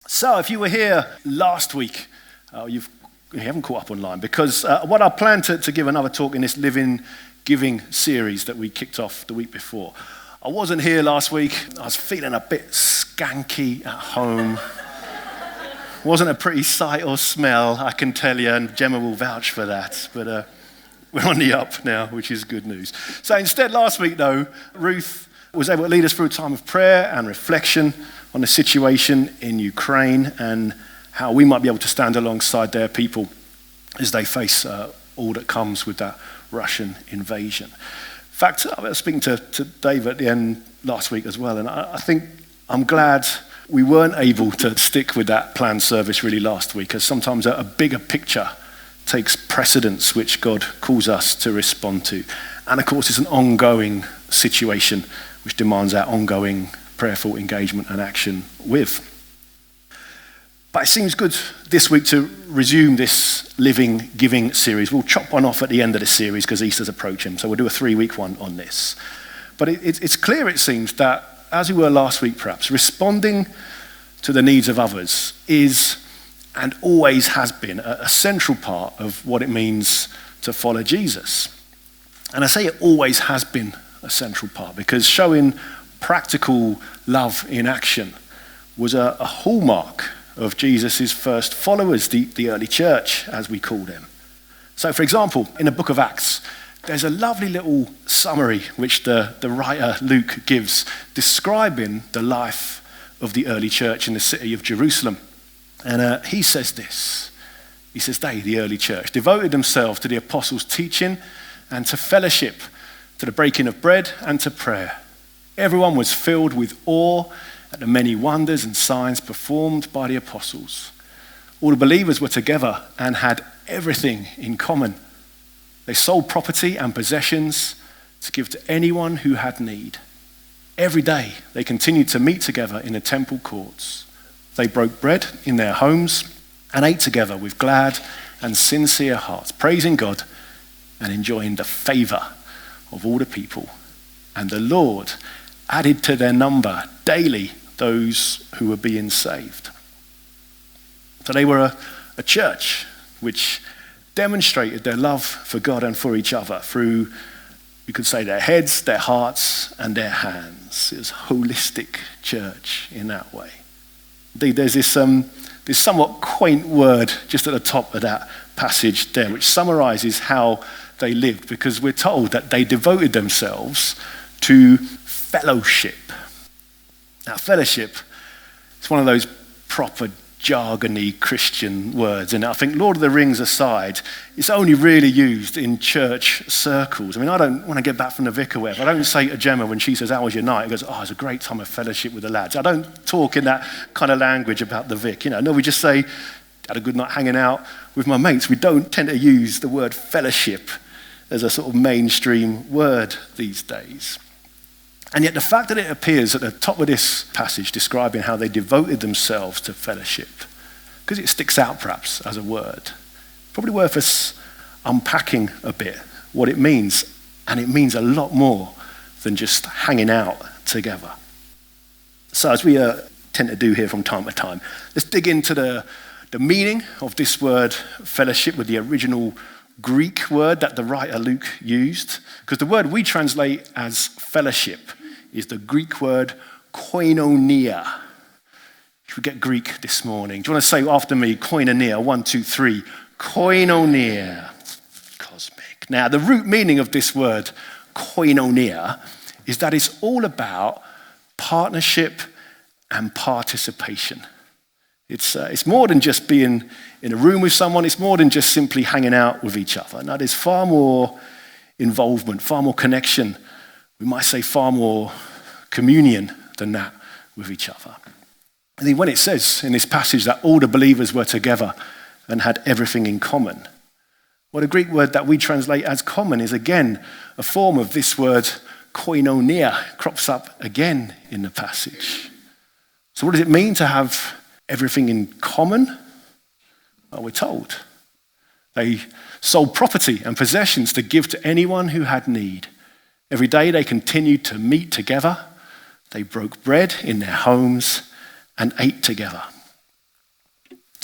So if you were here last week, you haven't caught up online because what I planned to give another talk in this Living Giving series that we kicked off the week before. I wasn't here last week. I was feeling a bit skanky at home. Wasn't a pretty sight or smell, I can tell you, and Gemma will vouch for that. But we're on the up now, which is good news. So instead, last week, though, Ruth was able to lead us through a time of prayer and reflection on the situation in Ukraine and how we might be able to stand alongside their people as they face all that comes with that Russian invasion. In fact, I was speaking to Dave at the end last week as well, and I think I'm glad we weren't able to stick with that planned service really last week, as sometimes a bigger picture takes precedence which God calls us to respond to. And of course, it's an ongoing situation which demands our ongoing prayerful engagement and action with. But it seems good this week to resume this Living Giving series. We'll chop one off at the end of the series because Easter's approaching, so we'll do a 3-week one on this. But it's clear, it seems, that as we were last week perhaps, responding to the needs of others is and always has been a central part of what it means to follow Jesus. And I say it always has been a central part because showing practical love in action was a hallmark of Jesus' first followers, the early church, as we call them. So, for example, in the book of Acts, there's a lovely little summary which the writer Luke gives describing the life of the early church in the city of Jerusalem. And he says this. He says, they, the early church, devoted themselves to the apostles' teaching and to fellowship, to the breaking of bread and to prayer. Everyone was filled with awe at the many wonders and signs performed by the apostles. All the believers were together and had everything in common. They sold property and possessions to give to anyone who had need. Every day they continued to meet together in the temple courts. They broke bread in their homes and ate together with glad and sincere hearts, praising God and enjoying the favor of all the people. And the Lord added to their number daily those who were being saved. So they were a church which demonstrated their love for God and for each other through, you could say, their heads, their hearts, and their hands. It was a holistic church in that way. Indeed, there's this somewhat quaint word just at the top of that passage there, which summarizes how they lived, because we're told that they devoted themselves to fellowship. Now, fellowship is one of those proper jargony Christian words, and I think, Lord of the Rings aside, it's only really used in church circles. I mean, I don't, when I get back from the vicar web, I don't say to Gemma when she says, how was your night? It goes, oh, it's a great time of fellowship with the lads. I don't talk in that kind of language about the vic, No, we just say, had a good night hanging out with my mates. We don't tend to use the word fellowship as a sort of mainstream word these days. And yet the fact that it appears at the top of this passage describing how they devoted themselves to fellowship, because it sticks out perhaps as a word, probably worth us unpacking a bit what it means. And it means a lot more than just hanging out together. So as we tend to do here from time to time, let's dig into the meaning of this word fellowship with the original Greek word that the writer Luke used, because the word we translate as fellowship is the Greek word koinonia. Should we get Greek this morning? Do you want to say after me, koinonia? 1, 2, 3. Koinonia. Cosmic. Now, the root meaning of this word, koinonia, is that it's all about partnership and participation. It's more than just being in a room with someone. It's more than just simply hanging out with each other. Now, there's far more involvement, far more connection. We might say far more communion than that with each other. I think when it says in this passage that all the believers were together and had everything in common, well, the Greek word that we translate as common is again a form of this word koinonia, crops up again in the passage. So what does it mean to have everything in common? Well, we're told they sold property and possessions to give to anyone who had need. Every day they continued to meet together. They broke bread in their homes and ate together.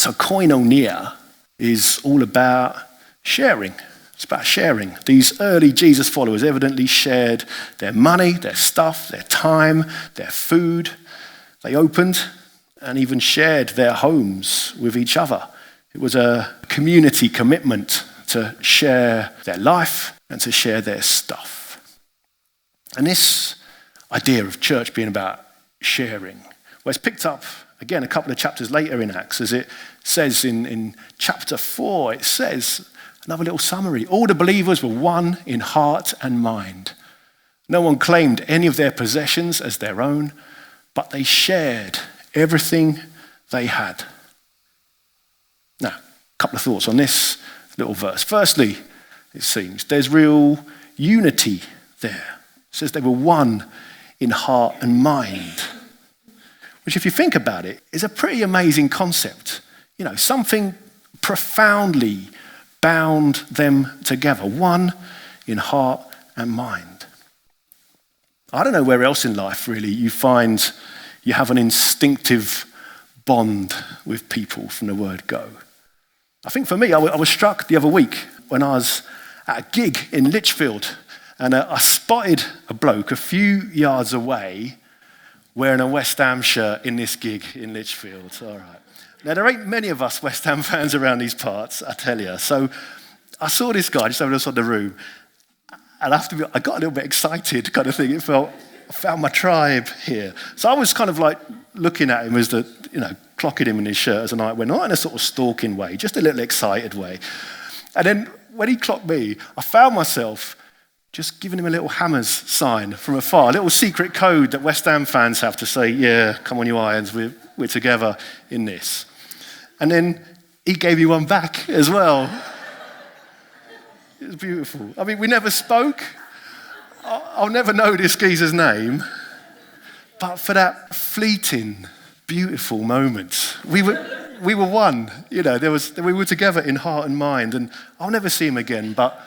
So koinonia is all about sharing. It's about sharing. These early Jesus followers evidently shared their money, their stuff, their time, their food. They opened and even shared their homes with each other. It was a community commitment to share their life and to share their stuff. And this idea of church being about sharing, well, it's picked up again a couple of chapters later in Acts, as it says in chapter 4, it says, another little summary, all the believers were one in heart and mind. No one claimed any of their possessions as their own, but they shared everything they had. Now, a couple of thoughts on this little verse. Firstly, it seems there's real unity there. It says they were one in heart and mind, which, if you think about it, is a pretty amazing concept. You know, something profoundly bound them together, one in heart and mind. I don't know where else in life, really, you find you have an instinctive bond with people from the word go. I think for me, I was struck the other week when I was at a gig in Lichfield, and I spotted a bloke a few yards away wearing a West Ham shirt in this gig in Lichfield. All right. Now, there ain't many of us West Ham fans around these parts, I tell you. So I saw this guy just over us on the room, and I got a little bit excited, kind of thing. It felt, I found my tribe here. So I was kind of like looking at him as clocking him in his shirt as the night went on, in a sort of stalking way, just a little excited way. And then when he clocked me, I found myself just giving him a little hammers sign from afar, a little secret code that West Ham fans have to say, yeah, come on you Irons, we're together in this. And then he gave me one back as well. It was beautiful. I mean, we never spoke. I'll never know this geezer's name, but for that fleeting, beautiful moment, we were one. You know, we were together in heart and mind, and I'll never see him again, but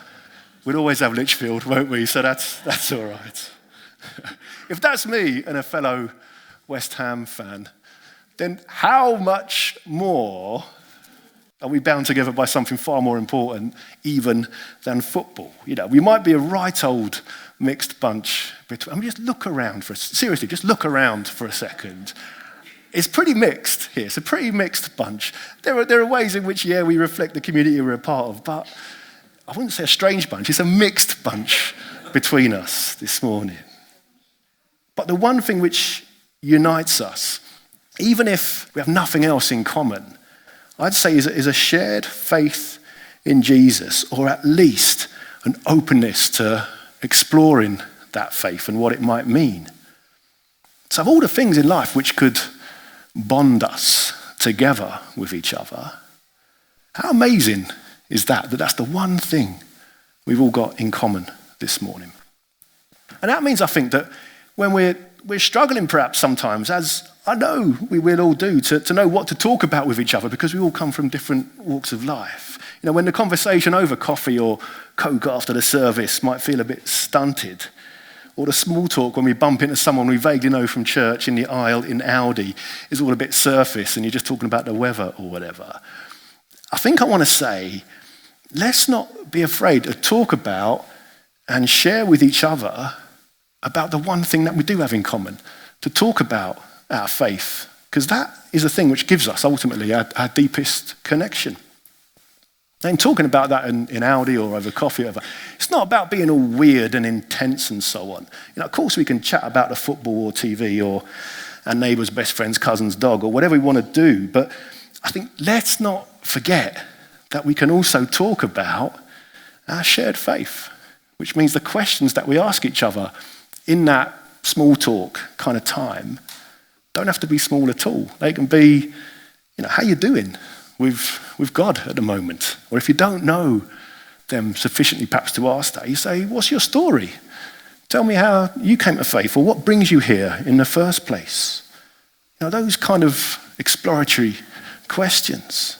we'll always have Lichfield, won't we? So that's all right. If that's me and a fellow West Ham fan, then how much more are we bound together by something far more important even than football? You know, we might be a right old mixed bunch. Just look around seriously, just look around for a second. It's pretty mixed here. It's a pretty mixed bunch. There are ways in which, we reflect the community we're a part of, but I wouldn't say a strange bunch. It's a mixed bunch between us this morning. But the one thing which unites us, even if we have nothing else in common, I'd say is a shared faith in Jesus, or at least an openness to exploring that faith and what it might mean. So of all the things in life which could bond us together with each other, how amazing is that's the one thing we've all got in common this morning. And that means, I think, that when we're struggling perhaps sometimes, as I know we will all do, to know what to talk about with each other, because we all come from different walks of life. You know, when the conversation over coffee or Coke after the service might feel a bit stunted, or the small talk when we bump into someone we vaguely know from church in the aisle in Aldi is all a bit surface and you're just talking about the weather or whatever. I think I want to say, let's not be afraid to talk about and share with each other about the one thing that we do have in common, to talk about our faith, because that is the thing which gives us ultimately our deepest connection. And talking about that in Aldi or over coffee, it's not about being all weird and intense and so on. You know, of course we can chat about the football or TV or our neighbour's best friend's cousin's dog or whatever we want to do, but I think let's not forget that we can also talk about our shared faith, which means the questions that we ask each other in that small talk kind of time don't have to be small at all. They can be, how you doing with God at the moment? Or if you don't know them sufficiently perhaps to ask that, you say, what's your story? Tell me how you came to faith, or what brings you here in the first place? Those kind of exploratory questions.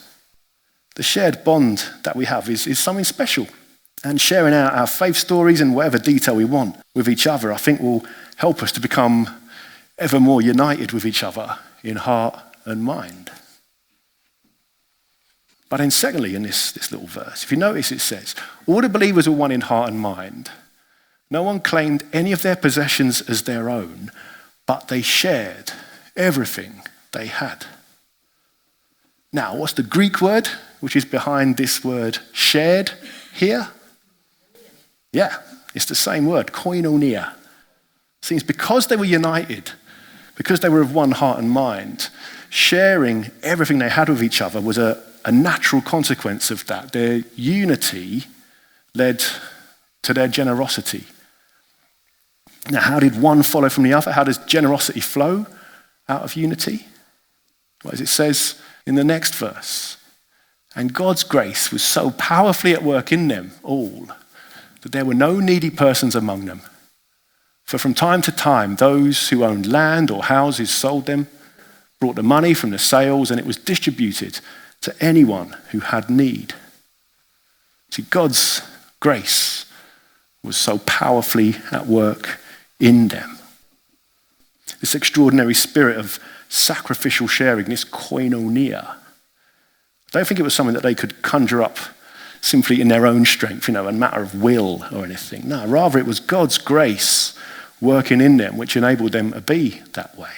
The shared bond that we have is something special. And sharing our faith stories in whatever detail we want with each other, I think will help us to become ever more united with each other in heart and mind. But then secondly, in this little verse, if you notice it says, all the believers were one in heart and mind. No one claimed any of their possessions as their own, but they shared everything they had. Now, what's the Greek word which is behind this word shared here? Yeah, it's the same word, koinonia. It seems because they were united, because they were of one heart and mind, sharing everything they had with each other was a natural consequence of that. Their unity led to their generosity. Now, how did one follow from the other? How does generosity flow out of unity? Well, as it says in the next verse, and God's grace was so powerfully at work in them all that there were no needy persons among them. For from time to time, those who owned land or houses sold them, brought the money from the sales, and it was distributed to anyone who had need. See, God's grace was so powerfully at work in them. This extraordinary spirit of sacrificial sharing, this koinonia, I don't think it was something that they could conjure up simply in their own strength, a matter of will or anything. No, rather it was God's grace working in them which enabled them to be that way.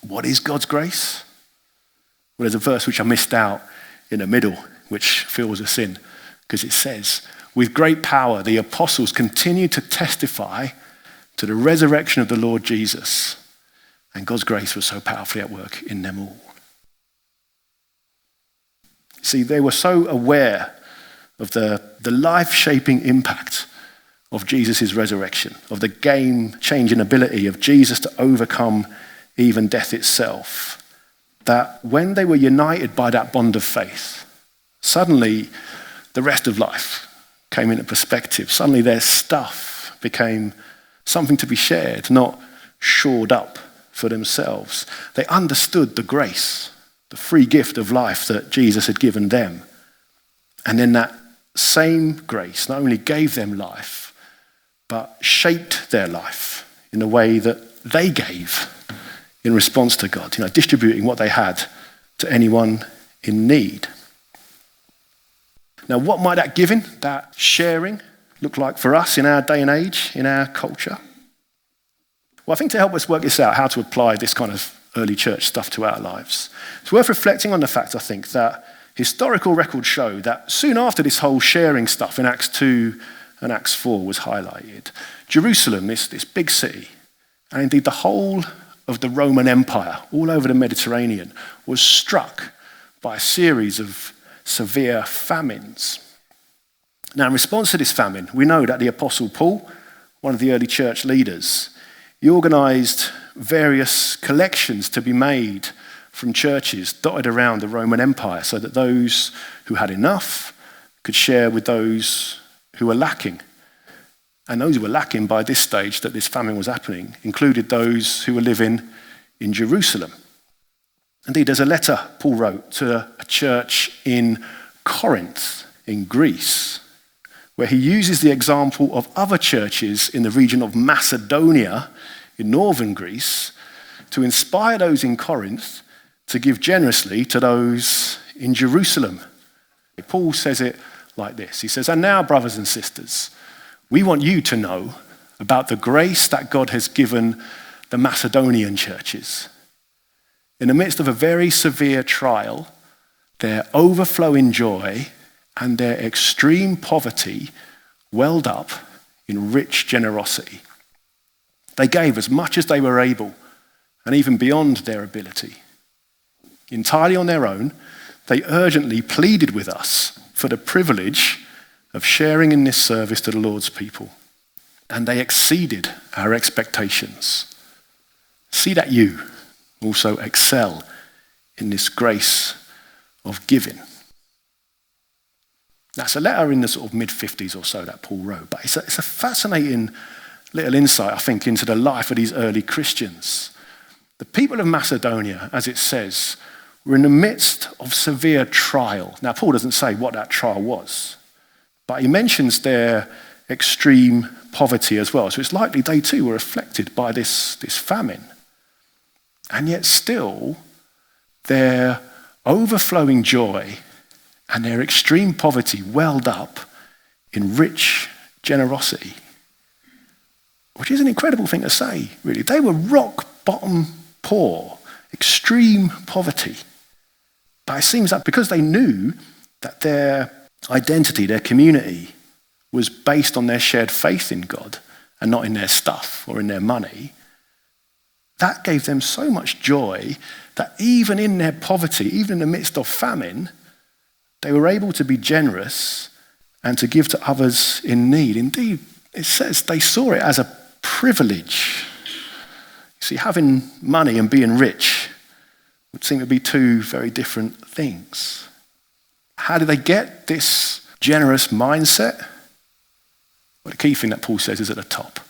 What is God's grace? Well, there's a verse which I missed out in the middle, which feels a sin, because it says, with great power the apostles continued to testify to the resurrection of the Lord Jesus, and God's grace was so powerfully at work in them all. See, they were so aware of the life-shaping impact of Jesus' resurrection, of the game-changing ability of Jesus to overcome even death itself, that when they were united by that bond of faith, suddenly the rest of life came into perspective. Suddenly their stuff became something to be shared, not shored up for themselves. They understood the grace, the free gift of life that Jesus had given them. And then that same grace not only gave them life, but shaped their life in the way that they gave in response to God, distributing what they had to anyone in need. Now, what might that giving, that sharing, look like for us in our day and age, in our culture? Well, I think to help us work this out, how to apply this kind of early church stuff to our lives, it's worth reflecting on the fact, I think, that historical records show that soon after this whole sharing stuff in Acts 2 and Acts 4 was highlighted, Jerusalem, this big city, and indeed the whole of the Roman Empire, all over the Mediterranean, was struck by a series of severe famines. Now, in response to this famine, we know that the Apostle Paul, one of the early church leaders, he organised various collections to be made from churches dotted around the Roman Empire so that those who had enough could share with those who were lacking. And those who were lacking by this stage that this famine was happening included those who were living in Jerusalem. Indeed, there's a letter Paul wrote to a church in Corinth, in Greece, where he uses the example of other churches in the region of Macedonia, in northern Greece, to inspire those in Corinth to give generously to those in Jerusalem. Paul says it like this. He says, and now, brothers and sisters, we want you to know about the grace that God has given the Macedonian churches. In the midst of a very severe trial, their overflowing joy and their extreme poverty welled up in rich generosity. They gave as much as they were able, and even beyond their ability. Entirely on their own, they urgently pleaded with us for the privilege of sharing in this service to the Lord's people. And they exceeded our expectations. See that you also excel in this grace of giving. That's a letter in the sort of mid-50s or so that Paul wrote, but it's a fascinating little insight, I think, into the life of these early Christians. The people of Macedonia, as it says, were in the midst of severe trial. Now, Paul doesn't say what that trial was, but he mentions their extreme poverty as well. So it's likely they too were afflicted by this famine. And yet still, their overflowing joy and their extreme poverty welled up in rich generosity, which is an incredible thing to say, really. They were rock bottom poor, extreme poverty. But it seems that because they knew that their identity, their community, was based on their shared faith in God and not in their stuff or in their money, that gave them so much joy that even in their poverty, even in the midst of famine, they were able to be generous and to give to others in need. Indeed, it says they saw it as a privilege. You see, having money and being rich would seem to be two very different things. How did they get this generous mindset? Well, the key thing that Paul says is at the top.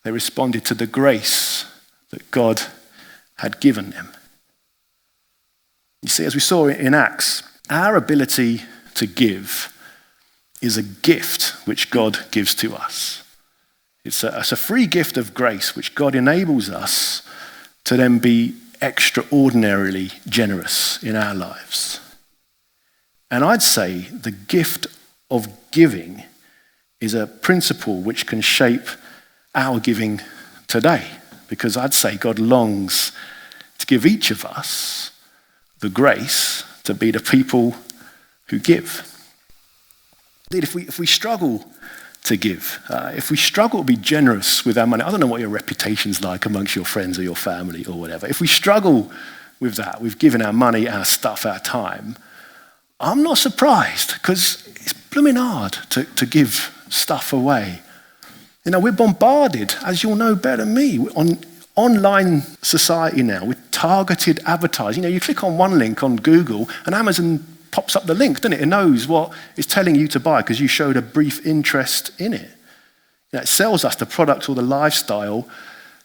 They responded to the grace that God had given them. You see, as we saw in Acts, our ability to give is a gift which God gives to us. It's a free gift of grace which God enables us to then be extraordinarily generous in our lives. And I'd say the gift of giving is a principle which can shape our giving today, because I'd say God longs to give each of us the grace to be the people who give. Indeed, if we struggle to give, if we struggle to be generous with our money, I don't know what your reputation's like amongst your friends or your family or whatever. If we struggle with that, with giving our money, our stuff, our time, I'm not surprised, because it's blooming hard to give stuff away. You know, we're bombarded, as you'll know better than me, on online society now with targeted advertising. You know, you click on one link on Google and Amazon pops up the link, doesn't it? It knows what it's telling you to buy because you showed a brief interest in it. You know, it sells us the product or the lifestyle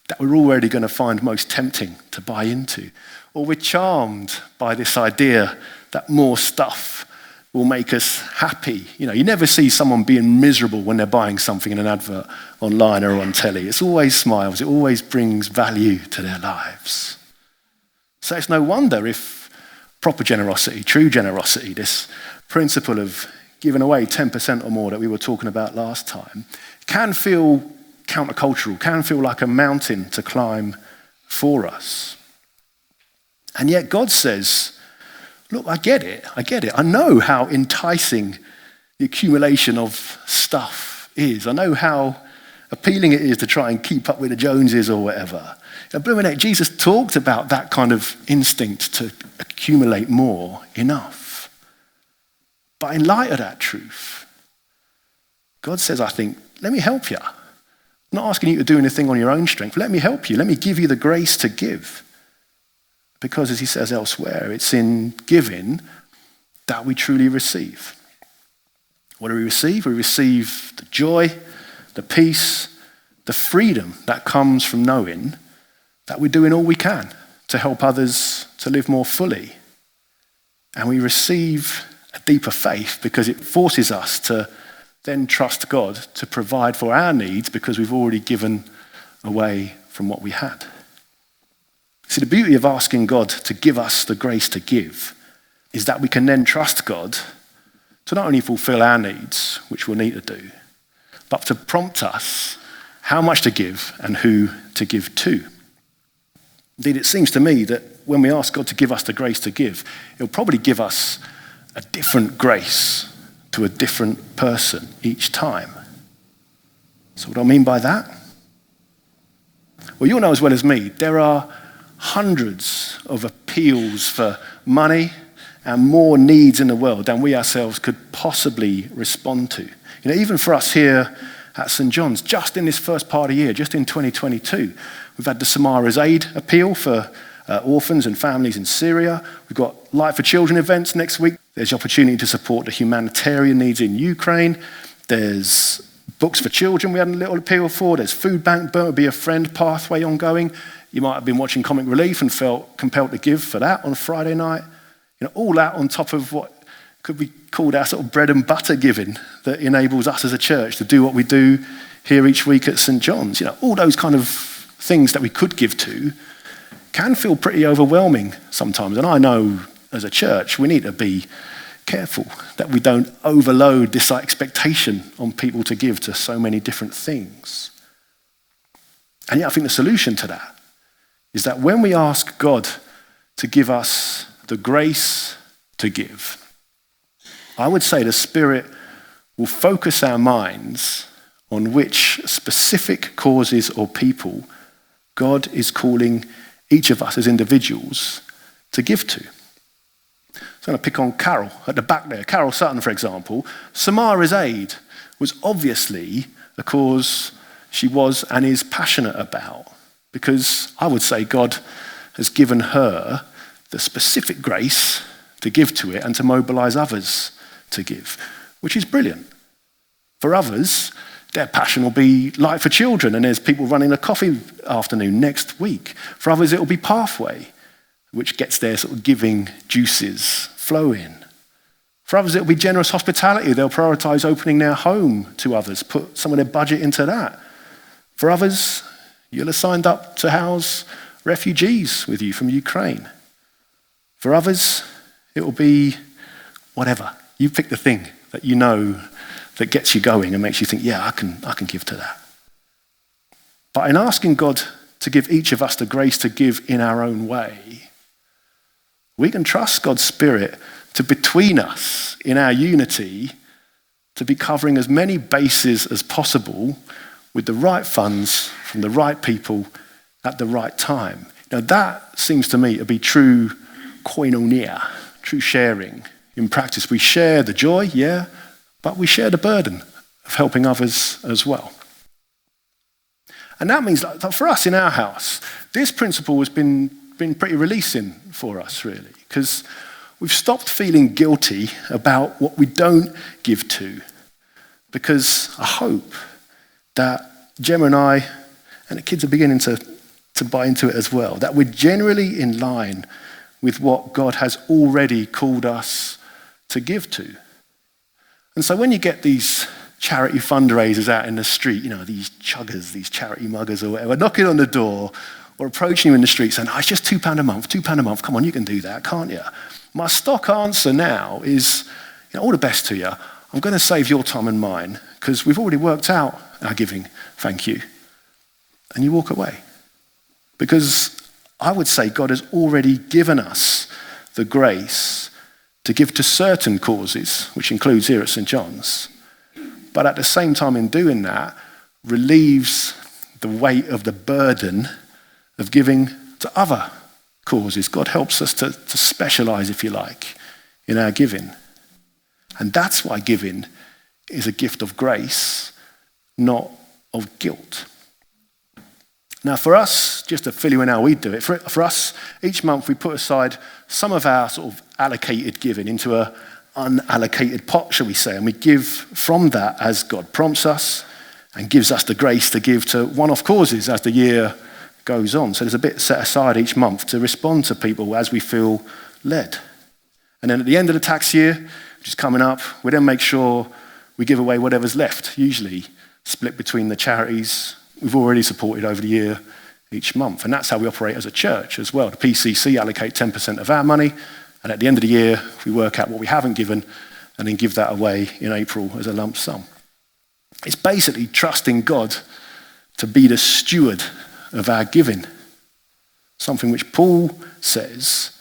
that we're already going to find most tempting to buy into. Or we're charmed by this idea that more stuff will make us happy. You know, you never see someone being miserable when they're buying something in an advert online or on telly. It's always smiles. It always brings value to their lives. So it's no wonder if proper generosity, true generosity, this principle of giving away 10% or more that we were talking about last time, can feel countercultural, can feel like a mountain to climb for us. And yet God says, look, I get it. I know how enticing the accumulation of stuff is. I know how appealing it is to try and keep up with the Joneses or whatever. Jesus talked about that kind of instinct to accumulate more, enough. But in light of that truth, God says, I think, let me help you. I'm not asking you to do anything on your own strength. Let me help you. Let me give you the grace to give. Because as he says elsewhere, it's in giving that we truly receive. What do we receive? We receive the joy, the peace, the freedom that comes from knowing that we're doing all we can to help others to live more fully. And we receive a deeper faith because it forces us to then trust God to provide for our needs because we've already given away from what we had. See, the beauty of asking God to give us the grace to give is that we can then trust God to not only fulfill our needs, which we'll need to do, but to prompt us how much to give and who to give to. Indeed, it seems to me that when we ask God to give us the grace to give, he'll probably give us a different grace to a different person each time. So what do I mean by that? Well, you'll know as well as me, there are hundreds of appeals for money and more needs in the world than we ourselves could possibly respond to. You know, even for us here at St. John's, just in this first part of the year, just in 2022, we've had the Samara's Aid appeal for orphans and families in Syria. We've got Light for Children events next week. There's the opportunity to support the humanitarian needs in Ukraine. There's Books for Children we had a little appeal for. There's Food Bank, Burma Be a Friend pathway ongoing. You might have been watching Comic Relief and felt compelled to give for that on Friday night. You know, all that on top of what could be called our sort of bread and butter giving that enables us as a church to do what we do here each week at St. John's. You know, all those kind of things that we could give to can feel pretty overwhelming sometimes. And I know as a church, we need to be careful that we don't overload this expectation on people to give to so many different things. And yet I think the solution to that is that when we ask God to give us the grace to give, I would say the Spirit will focus our minds on which specific causes or people God is calling each of us as individuals to give to. So I'm going to pick on Carol at the back there. Carol Sutton, for example. Samara's Aid was obviously a cause she was and is passionate about, because I would say God has given her the specific grace to give to it and to mobilize others to give, which is brilliant. For others, their passion will be Light for Children, and there's people running a coffee afternoon next week. For others, it will be Pathway, which gets their sort of giving juices flowing. For others, it will be Generous Hospitality. They'll prioritize opening their home to others, put some of their budget into that. For others, you'll have signed up to house refugees with you from Ukraine. For others, it will be whatever. You pick the thing that you know that gets you going and makes you think, yeah, I can give to that. But in asking God to give each of us the grace to give in our own way, we can trust God's Spirit to, between us, in our unity, to be covering as many bases as possible with the right funds from the right people at the right time. Now that seems to me to be true koinonia, true sharing. In practice, we share the joy, yeah, but we share the burden of helping others as well. And that means that for us in our house, this principle has been pretty releasing for us, really, because we've stopped feeling guilty about what we don't give to, because I hope that Gemma and I, and the kids are beginning to buy into it as well, that we're generally in line with what God has already called us to give to. And so when you get these charity fundraisers out in the street, you know, these chuggers, these charity muggers or whatever, knocking on the door or approaching you in the street saying, oh, it's just £2 a month, come on, you can do that, can't you? My stock answer now is, you know, all the best to you. I'm going to save your time and mine because we've already worked out our giving, thank you. And you walk away. Because I would say God has already given us the grace to give to certain causes, which includes here at St. John's, but at the same time in doing that, relieves the weight of the burden of giving to other causes. God helps us to specialize, if you like, in our giving. And that's why giving is a gift of grace, not of guilt. Now for us, just to fill you in how we do it, for us, each month we put aside some of our sort of allocated giving into a unallocated pot, shall we say, and we give from that as God prompts us and gives us the grace to give to one-off causes as the year goes on. So there's a bit set aside each month to respond to people as we feel led. And then at the end of the tax year, which is coming up, we then make sure we give away whatever's left, usually split between the charities we've already supported over the year each month. And that's how we operate as a church as well. The PCC allocate 10% of our money, and at the end of the year, we work out what we haven't given and then give that away in April as a lump sum. It's basically trusting God to be the steward of our giving, something which Paul says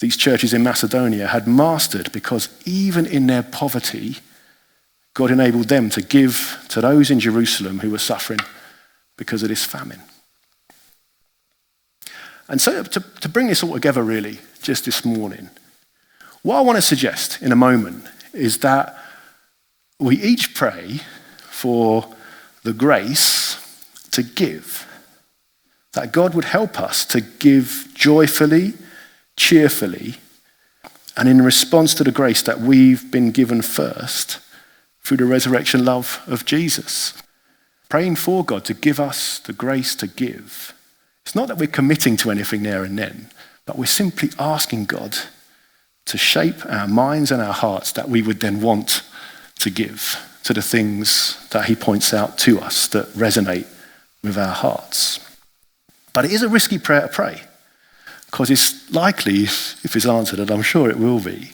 these churches in Macedonia had mastered because even in their poverty, God enabled them to give to those in Jerusalem who were suffering because of this famine. And so to bring this all together really, just this morning, what I want to suggest in a moment is that we each pray for the grace to give, that God would help us to give joyfully, cheerfully, and in response to the grace that we've been given first through the resurrection love of Jesus. Praying for God to give us the grace to give. It's not that we're committing to anything there and then, but we're simply asking God to shape our minds and our hearts that we would then want to give to the things that he points out to us that resonate with our hearts. But it is a risky prayer to pray, because it's likely, if it's answered, and I'm sure it will be,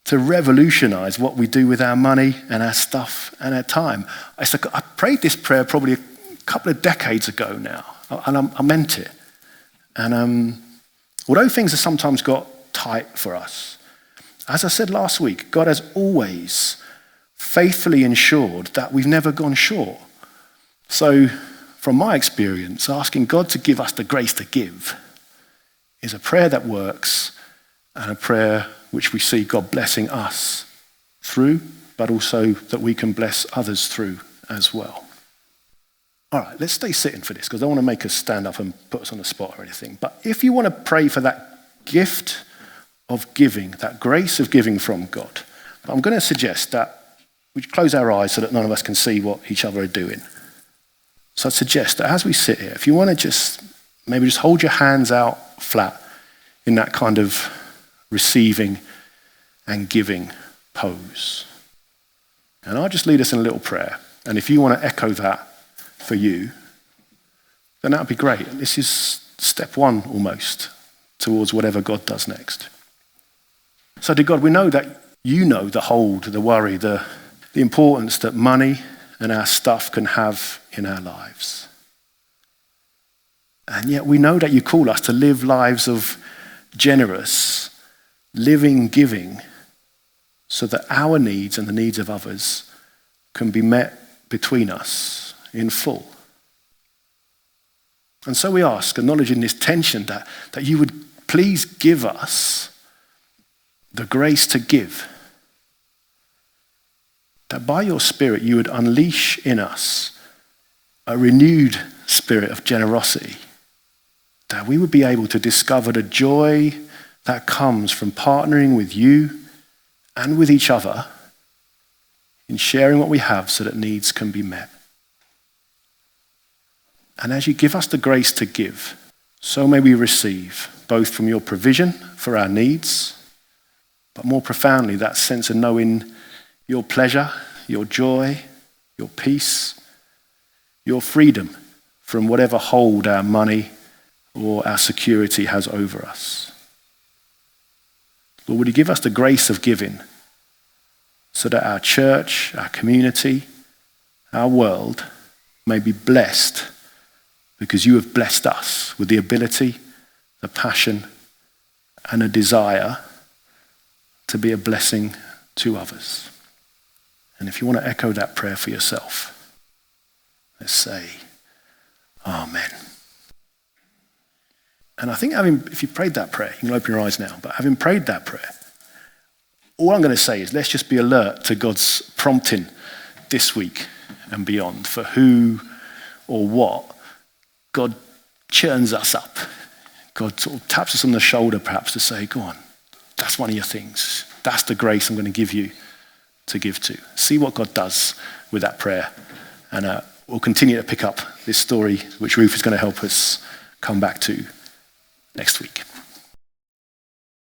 to revolutionize what we do with our money and our stuff and our time. It's like I prayed this prayer probably a couple of decades ago now, and I meant it. And although things have sometimes got tight for us, as I said last week, God has always faithfully ensured that we've never gone short. So from my experience, asking God to give us the grace to give is a prayer that works, and a prayer which we see God blessing us through, but also that we can bless others through as well. All right, let's stay sitting for this, because I don't want to make us stand up and put us on the spot or anything. But if you want to pray for that gift of giving, that grace of giving from God, I'm going to suggest that we close our eyes so that none of us can see what each other are doing. So I'd suggest that as we sit here, if you want to maybe just hold your hands out flat in that kind of receiving and giving pose. And I'll just lead us in a little prayer. And if you want to echo that for you, then that would be great. This is step one almost towards whatever God does next. So dear God, we know that you know the hold, the worry, the importance that money and our stuff can have in our lives. And yet we know that you call us to live lives of generous, living, giving, so that our needs and the needs of others can be met between us in full. And so we ask, acknowledging this tension, that you would please give us the grace to give. That by your Spirit you would unleash in us a renewed spirit of generosity. That we would be able to discover the joy that comes from partnering with you and with each other in sharing what we have so that needs can be met. And as you give us the grace to give, so may we receive, both from your provision for our needs, but more profoundly, that sense of knowing your pleasure, your joy, your peace, your freedom from whatever hold our money or our security has over us. Lord, would you give us the grace of giving so that our church, our community, our world may be blessed because you have blessed us with the ability, the passion, and a desire to be a blessing to others. And if you want to echo that prayer for yourself, let's say, Amen. And I think if you prayed that prayer, you can open your eyes now, but having prayed that prayer, all I'm going to say is let's just be alert to God's prompting this week and beyond for who or what God churns us up. God sort of taps us on the shoulder perhaps to say, go on, that's one of your things. That's the grace I'm going to give you to give to. See what God does with that prayer. And we'll continue to pick up this story, which Ruth is going to help us come back to next week.